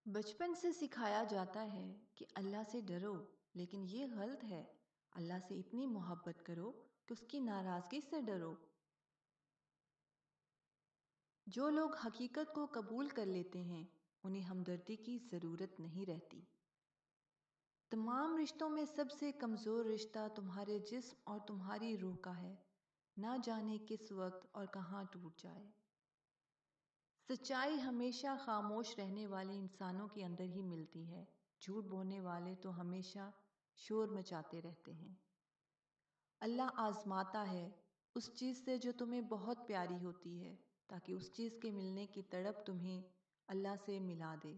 بچپن سے سکھایا جاتا ہے کہ اللہ سے ڈرو، لیکن یہ غلط ہے۔ اللہ سے اتنی محبت کرو کہ اس کی ناراضگی سے ڈرو۔ جو لوگ حقیقت کو قبول کر لیتے ہیں انہیں ہمدردی کی ضرورت نہیں رہتی۔ تمام رشتوں میں سب سے کمزور رشتہ تمہارے جسم اور تمہاری روح کا ہے، نہ جانے کس وقت اور کہاں ٹوٹ جائے۔ سچائی ہمیشہ خاموش رہنے والے انسانوں کے اندر ہی ملتی ہے، جھوٹ بولنے والے تو ہمیشہ شور مچاتے رہتے ہیں۔ اللہ آزماتا ہے اس چیز سے جو تمہیں بہت پیاری ہوتی ہے، تاکہ اس چیز کے ملنے کی تڑپ تمہیں اللہ سے ملا دے۔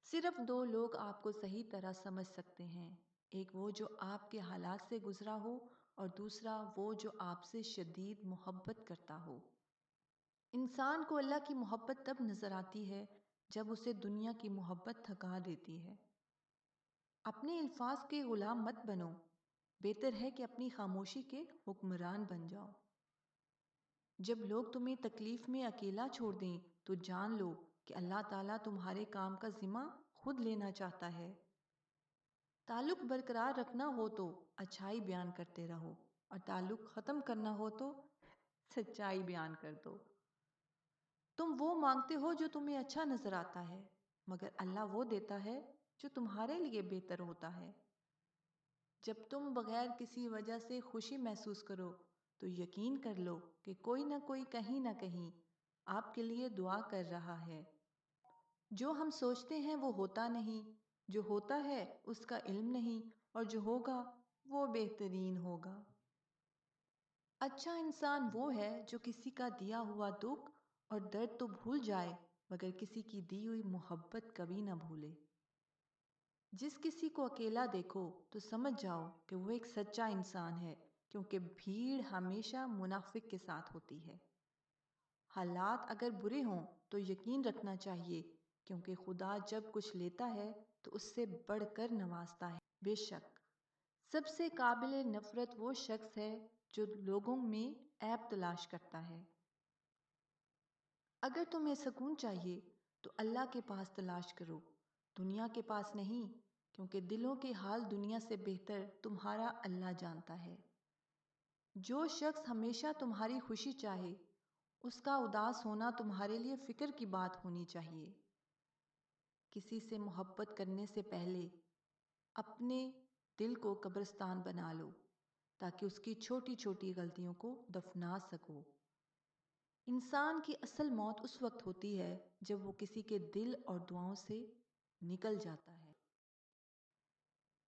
صرف دو لوگ آپ کو صحیح طرح سمجھ سکتے ہیں، ایک وہ جو آپ کے حالات سے گزرا ہو اور دوسرا وہ جو آپ سے شدید محبت کرتا ہو۔ انسان کو اللہ کی محبت تب نظر آتی ہے جب اسے دنیا کی محبت تھکا دیتی ہے۔ اپنے الفاظ کے غلام مت بنو، بہتر ہے کہ اپنی خاموشی کے حکمران بن جاؤ۔ جب لوگ تمہیں تکلیف میں اکیلا چھوڑ دیں تو جان لو کہ اللہ تعالیٰ تمہارے کام کا ذمہ خود لینا چاہتا ہے۔ تعلق برقرار رکھنا ہو تو اچھائی بیان کرتے رہو، اور تعلق ختم کرنا ہو تو سچائی بیان کر دو۔ تم وہ مانگتے ہو جو تمہیں اچھا نظر آتا ہے، مگر اللہ وہ دیتا ہے جو تمہارے لیے بہتر ہوتا ہے۔ جب تم بغیر کسی وجہ سے خوشی محسوس کرو تو یقین کر لو کہ کوئی نہ کوئی کہیں نہ کہیں آپ کے لیے دعا کر رہا ہے۔ جو ہم سوچتے ہیں وہ ہوتا نہیں، جو ہوتا ہے اس کا علم نہیں، اور جو ہوگا وہ بہترین ہوگا۔ اچھا انسان وہ ہے جو کسی کا دیا ہوا دکھ اور درد تو بھول جائے، مگر کسی کی دی ہوئی محبت کبھی نہ بھولے۔ جس کسی کو اکیلا دیکھو تو سمجھ جاؤ کہ وہ ایک سچا انسان ہے، کیونکہ بھیڑ ہمیشہ منافق کے ساتھ ہوتی ہے۔ حالات اگر برے ہوں تو یقین رکھنا چاہیے، کیونکہ خدا جب کچھ لیتا ہے تو اس سے بڑھ کر نوازتا ہے۔ بے شک سب سے قابل نفرت وہ شخص ہے جو لوگوں میں عیب تلاش کرتا ہے۔ اگر تمہیں سکون چاہیے تو اللہ کے پاس تلاش کرو، دنیا کے پاس نہیں، کیونکہ دلوں کے حال دنیا سے بہتر تمہارا اللہ جانتا ہے۔ جو شخص ہمیشہ تمہاری خوشی چاہے، اس کا اداس ہونا تمہارے لیے فکر کی بات ہونی چاہیے۔ کسی سے محبت کرنے سے پہلے اپنے دل کو قبرستان بنا لو، تاکہ اس کی چھوٹی چھوٹی غلطیوں کو دفنا سکو۔ انسان کی اصل موت اس وقت ہوتی ہے جب وہ کسی کے دل اور دعاؤں سے نکل جاتا ہے۔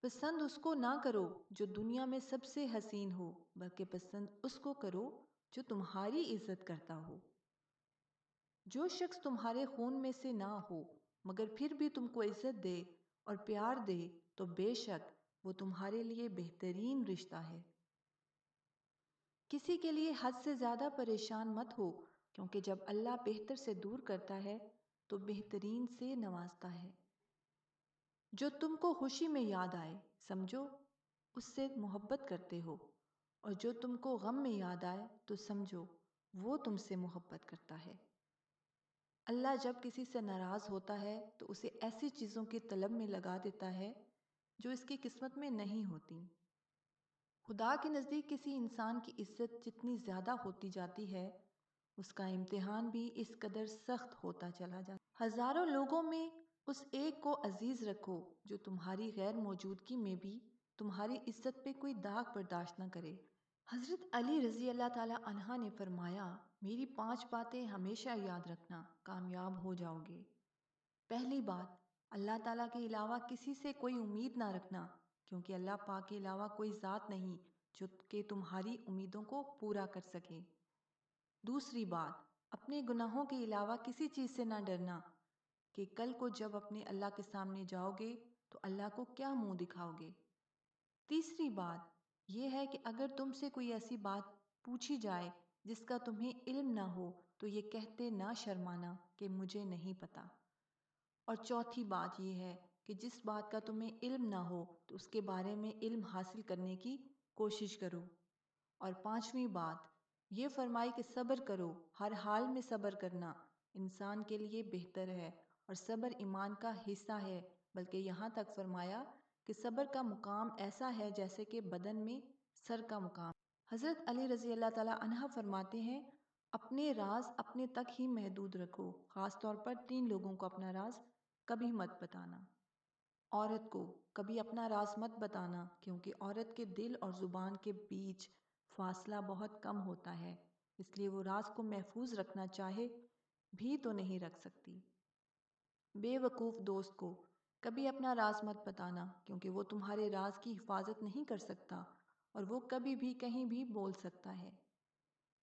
پسند اس کو نہ کرو جو دنیا میں سب سے حسین ہو، بلکہ پسند اس کو کرو جو تمہاری عزت کرتا ہو۔ جو شخص تمہارے خون میں سے نہ ہو مگر پھر بھی تم کو عزت دے اور پیار دے تو بے شک وہ تمہارے لیے بہترین رشتہ ہے۔ کسی کے لیے حد سے زیادہ پریشان مت ہو، کیونکہ جب اللہ بہتر سے دور کرتا ہے تو بہترین سے نوازتا ہے۔ جو تم کو خوشی میں یاد آئے سمجھو اس سے محبت کرتے ہو، اور جو تم کو غم میں یاد آئے تو سمجھو وہ تم سے محبت کرتا ہے۔ اللہ جب کسی سے ناراض ہوتا ہے تو اسے ایسی چیزوں کی طلب میں لگا دیتا ہے جو اس کی قسمت میں نہیں ہوتی۔ خدا کے نزدیک کسی انسان کی عزت جتنی زیادہ ہوتی جاتی ہے، اس کا امتحان بھی اس قدر سخت ہوتا چلا جاتا ہے۔ ہزاروں لوگوں میں اس ایک کو عزیز رکھو جو تمہاری غیر موجودگی میں بھی تمہاری عزت پہ کوئی داغ برداشت نہ کرے۔ حضرت علی رضی اللہ تعالیٰ عنہ نے فرمایا، میری 5 باتیں ہمیشہ یاد رکھنا، کامیاب ہو جاؤ گے۔ پہلی بات، اللہ تعالیٰ کے علاوہ کسی سے کوئی امید نہ رکھنا، کیونکہ اللہ پاک کے علاوہ کوئی ذات نہیں جو کہ تمہاری امیدوں کو پورا کر سکے۔ دوسری بات، اپنے گناہوں کے علاوہ کسی چیز سے نہ ڈرنا کہ کل کو جب اپنے اللہ کے سامنے جاؤ گے تو اللہ کو کیا منہ دکھاؤ گے۔ تیسری بات یہ ہے کہ اگر تم سے کوئی ایسی بات پوچھی جائے جس کا تمہیں علم نہ ہو تو یہ کہتے نہ شرمانا کہ مجھے نہیں پتا۔ اور چوتھی بات یہ ہے کہ جس بات کا تمہیں علم نہ ہو تو اس کے بارے میں علم حاصل کرنے کی کوشش کرو۔ اور پانچویں بات یہ فرمائی کہ صبر کرو، ہر حال میں صبر کرنا انسان کے لیے بہتر ہے، اور صبر ایمان کا حصہ ہے، بلکہ یہاں تک فرمایا کہ صبر کا مقام ایسا ہے جیسے کہ بدن میں سر کا مقام۔ حضرت علی رضی اللہ تعالیٰ عنہ فرماتے ہیں، اپنے راز اپنے تک ہی محدود رکھو، خاص طور پر 3 لوگوں کو اپنا راز کبھی مت بتانا۔ عورت کو کبھی اپنا راز مت بتانا، کیونکہ عورت کے دل اور زبان کے بیچ فاصلہ بہت کم ہوتا ہے، اس لیے وہ راز کو محفوظ رکھنا چاہے بھی تو نہیں رکھ سکتی۔ بے وقوف دوست کو کبھی اپنا راز مت بتانا، کیونکہ وہ تمہارے راز کی حفاظت نہیں کر سکتا اور وہ کبھی بھی کہیں بھی بول سکتا ہے۔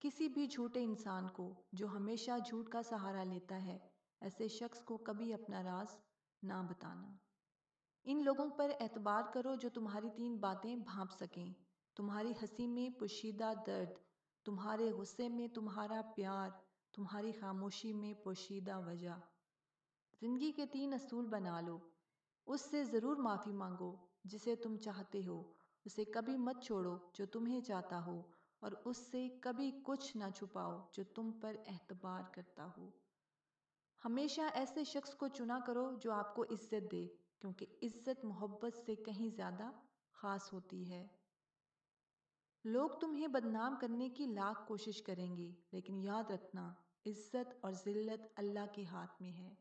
کسی بھی جھوٹے انسان کو جو ہمیشہ جھوٹ کا سہارا لیتا ہے، ایسے شخص کو کبھی اپنا راز نہ بتانا۔ ان لوگوں پر اعتبار کرو جو تمہاری 3 باتیں بھانپ سکیں: تمہاری ہنسی میں پوشیدہ درد، تمہارے غصے میں تمہارا پیار، تمہاری خاموشی میں پوشیدہ وجہ۔ زندگی کے 3 اصول بنا لو۔ اس سے ضرور معافی مانگو جسے تم چاہتے ہو، اسے کبھی مت چھوڑو جو تمہیں چاہتا ہو، اور اس سے کبھی کچھ نہ چھپاؤ جو تم پر اعتبار کرتا ہو۔ ہمیشہ ایسے شخص کو چنا کرو جو آپ کو عزت دے، کیونکہ عزت محبت سے کہیں زیادہ خاص ہوتی ہے۔ لوگ تمہیں بدنام کرنے کی لاکھ کوشش کریں گے، لیکن یاد رکھنا، عزت اور ذلت اللہ کے ہاتھ میں ہے۔